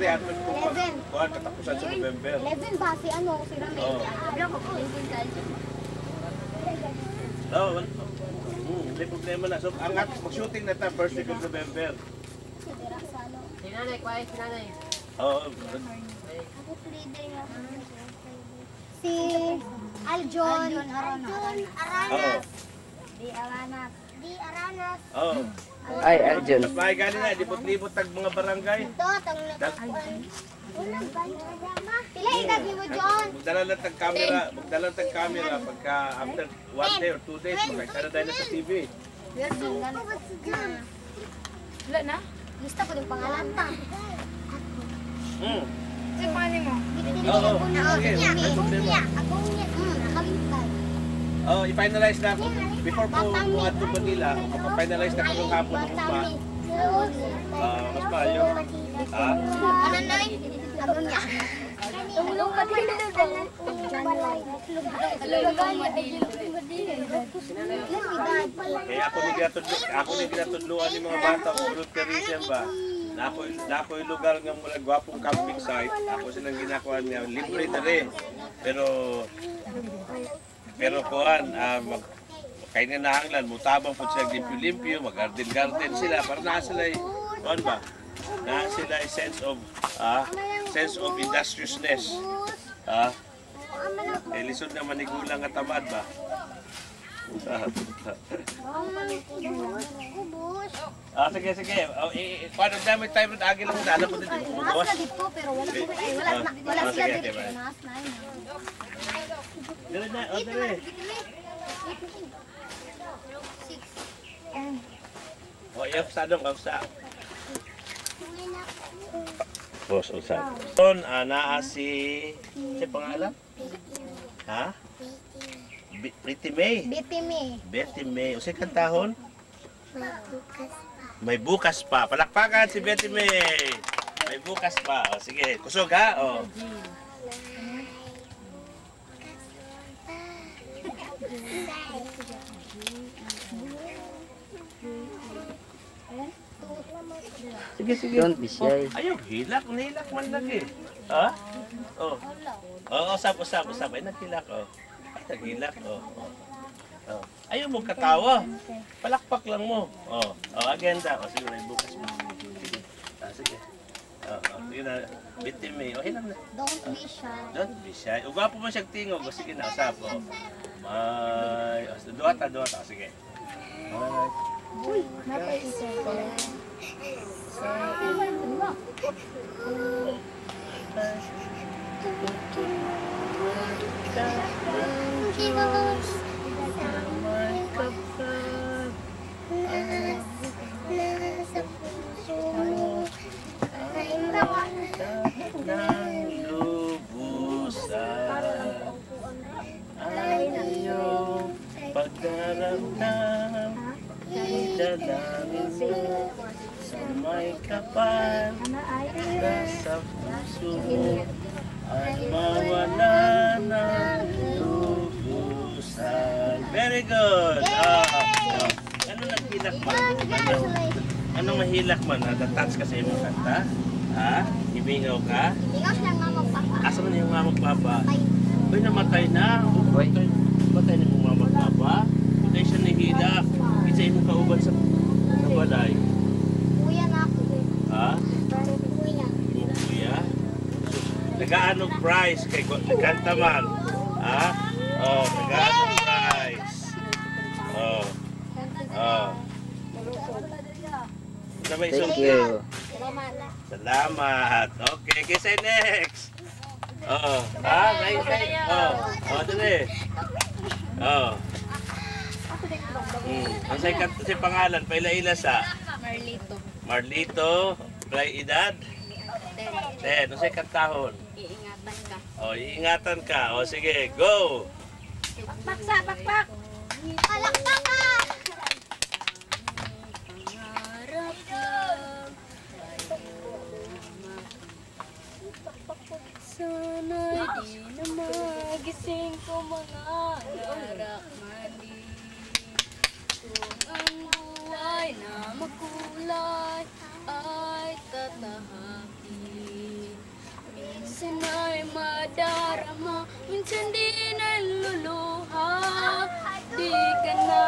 dali at kuan katapusan sa November. 11 ba si ano si Ramel? Abla ko ko. Oh, hindi problema na. So, ang mag-shooting na tayo first week of November. Sinanay, quiet, sinanay. Oo. Si Aljon Aranas. Di Aranas. Oo. Ay, Arjun. Mas mahay gani na, libot-libot tag mga barangay. Ito, tang pila edad ni mo, John? Magdala lang tag camera pagka after 1 day or 2 days, magkakita na na sa TV. Wala na? Lista ko yung pangalan ta. Sige, pangalan mo? Oo. Sige, may problema. Akong niya. Nakalintad. Oh, i-finalize na ako. Before po at to Manila, mapa-finalize na ko ng hapon ng pa. Mas maayo. Mananay? Akong niya. Tumulong ka din doon. Kaya ako ni ginatudluan ni mga bata o road tourism ba. Na ako yung lugar ng mga gwapong camping site. Ako silang ginakuha niya. Libre na rin. Pero kuhan, kain na nahanglan, mutabang po sila limpyo-limpyo, mag-garden sila, para na sila, kuhan ba? Na sila ay sense of industriousness. Lisod na manigulang at tamad ba? Sige. Paano dami tayo rin agi lang na alam mo din. Naas na dito, pero wala sila dito. Naas na yun. Dali na, dali. Sa. Boss, usap. Ton, naa si pangalan? Ha? Pretty May. Betty May. Usay kantahon? May bukas pa. Palakpakan si Betty May. May bukas pa. O, sige, kusog ha? O. Sige. Don't be shy. Ayaw, hilak man lagi. Ha? Oh. Usap. Ay, naghilak, oh. Ay, naghilak, oh. Ayaw mo katawa. Palakpak lang mo. Agenda. Sige, may bukas mo. Sige. Sige na. Betty May. Okay lang na. Don't be shy. Ugwapo mo siyang tingog. Sige na, usap, oh. May. Duwata. Sige. Uy, napaisip ko. Pagdaramdam idalangin mo sa may kapal sa puso mo at mawala ng lubusan. Very good! Ano naghilak man? Anong mahilak man? Natatouch ka sa imong kanta? Ha? Ibingaw ka? Ingaw silang mamang papa. Asa man yung mamang papa? Ay. Uy, namatay na. Matay na yung mamang papa. Matay siya nahilak. Isa imong kauban sa balay. Kuya na ako. Ha? Kuya. Yung kuya? Nagaanong prize kay kanta man? Ha? Nagaanong prize. Thank you. Salamat. Okay, kasi next. Dali. Ang sa'yo kanto si pangalan, paila-ila sa? Marlito. Play edad? 10. Ang sa'yo kantahon? Iingatan ka. Iingatan ka. Sige, go! Bakpak! Palakpak ka! Sana'y di na magising ko mga narakmani. Kung ang buhay na makulay ay tatahakin. nadarama, minsan di naluluha. Di ka na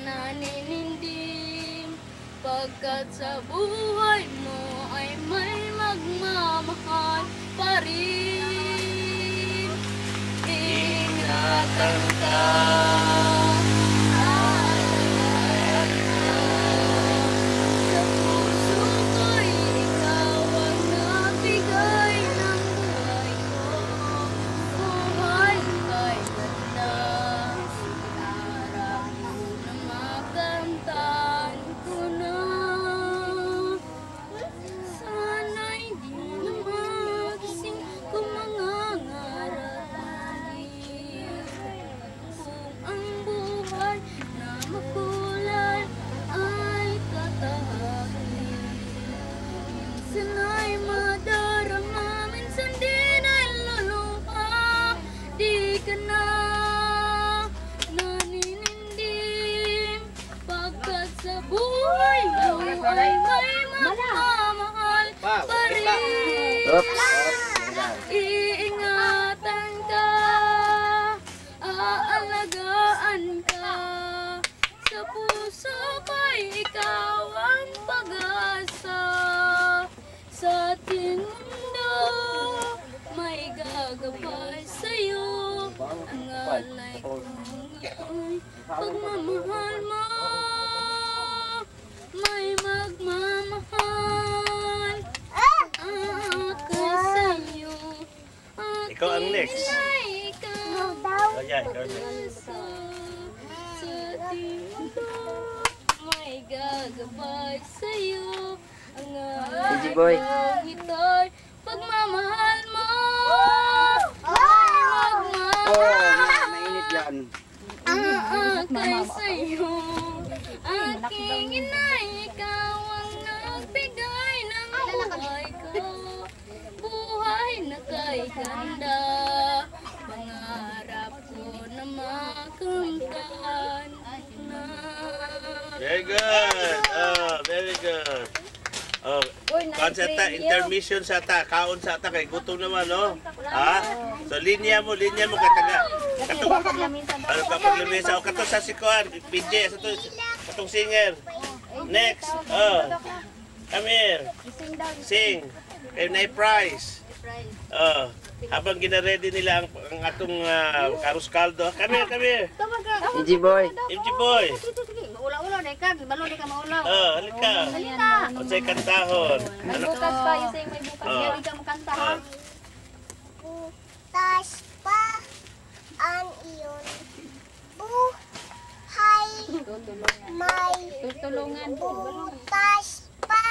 naninindim, pagkat sa buhay mo ay may magmamahal pa rin. Ingatan ka. Sa puso ko'y ikaw ang nabigay ng buhay ko. Buhay kay ganda, araw na makamtan ko na. Sana'y di na magising kung mangangarap lagi. Kung ang buhay na makulay ay tatahakin. Minsan ay madarama, minsan di naluluha. Di ka na naninindim, pagkat sa buhay mo ay may magmamahal pa rin. Oops. Iingatan ka, aalagaan ka. Sa puso ko'y ikaw ang pag-asa. Sa ating mundo, may gagabay sa'yo. Ang alay kong ako'y pagmamahal mo. May magmamahal ako sa'yo. Ikaw ang next. Aking ikaw. Oh, yeah, ikaw ang next. Sa ating mundo, may gagabay sa'yo. Ang Easy boy. alay ito'y pagmamahal mo. May magmamahal Mainit yan. kay sa'yo. Aking inay, ikaw ang nagbigay ng buhay ko. Buhay na kay ganda, pangarap ko na makamtan na. Very good. Oh, very good. Oh, konseta, intermission sa ta, kaon sa ta, kay gutom naman, no? Ha? So, linya mo kataga. Ano ka paglamisa? O, kato sa sikuan, PJ, sa to, katong singer. Next. Oh, come here. Sing. Kay na prize. Oh, habang gina-ready nila ang atong karus kaldo. Come here. Easy boy. MG boy. Ula-ula, deka. Balo, deka maulaw. Oh, halika. Unsay kantahon. May bukas pa, yung sayang may bukas. Oh. Hindi ka makanta, ha? Butas pa ang iyon. Buhay may Tutulungan. butas pa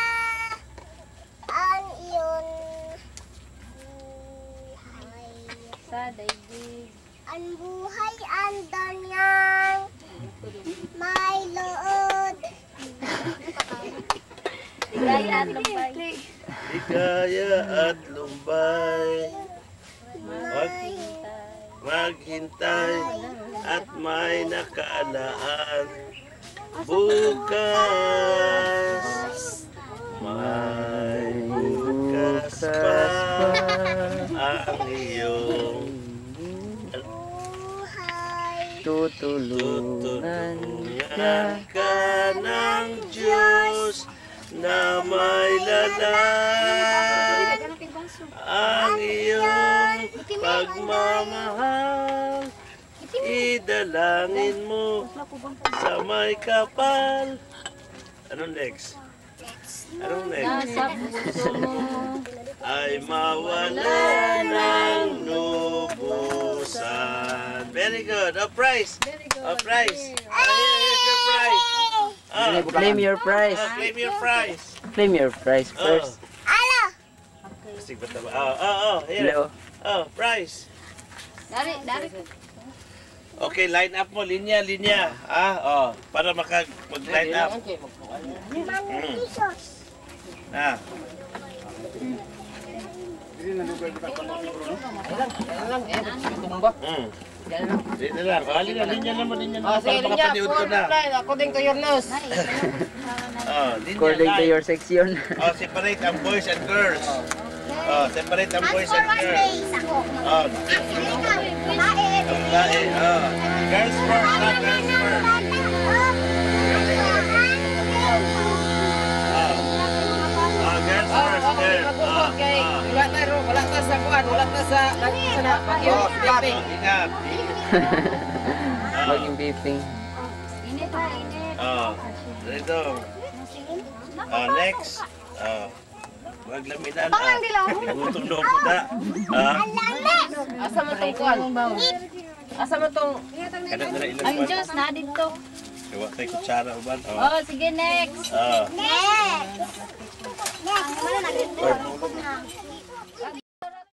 ang iyon. Buhay. Sa daigdig. Ang buhay andan niyang may lood. Ligaya at lumpay. Ligaya at lumbay. May Maghintay at may nakaalaan. Bukas, may bukas pa ang iyong buhay. Tutulungan tutulungan ka ng Diyos na may lalang ang iyong pagmamahal. Idalangin mo sa may kapal. Anong next? Anong next? Nasa puso mo. Ay mawala ng lubusan. Very good. A prize. A prize. Here's your prize. Claim your prize. Claim your prize. Claim your prize first. Ala! Sige ba tama? Here. Hello. Prize. Dari. Okay, line up mo. Linya. Para mag-line up. Manilisos. Dito lang. Linya naman. Para makapaniod ko na. According to your nose. Linya, According to line. your section. Separate ang boys and girls. Oh, separate ang boys and girls. Race ako. Oh, Ikaw, babae. babae. Oh. Girls first, ha? Girls first. Oh, girls first. There. Wala ta sa kuan, wala ta sa bagyo. Piping. Ingat. Maging beeping. Init ha, init. Oh, dito. Oh, next. Oh. Maglaminan. Gutom na po na. Ah. Asa mo tong kuan? Asa mo tong Kada na ilang Ang buwan. Diyos na dito. Gawa tayo kutsara uban. Oh. Oh, sige next. Oh. Next. Next.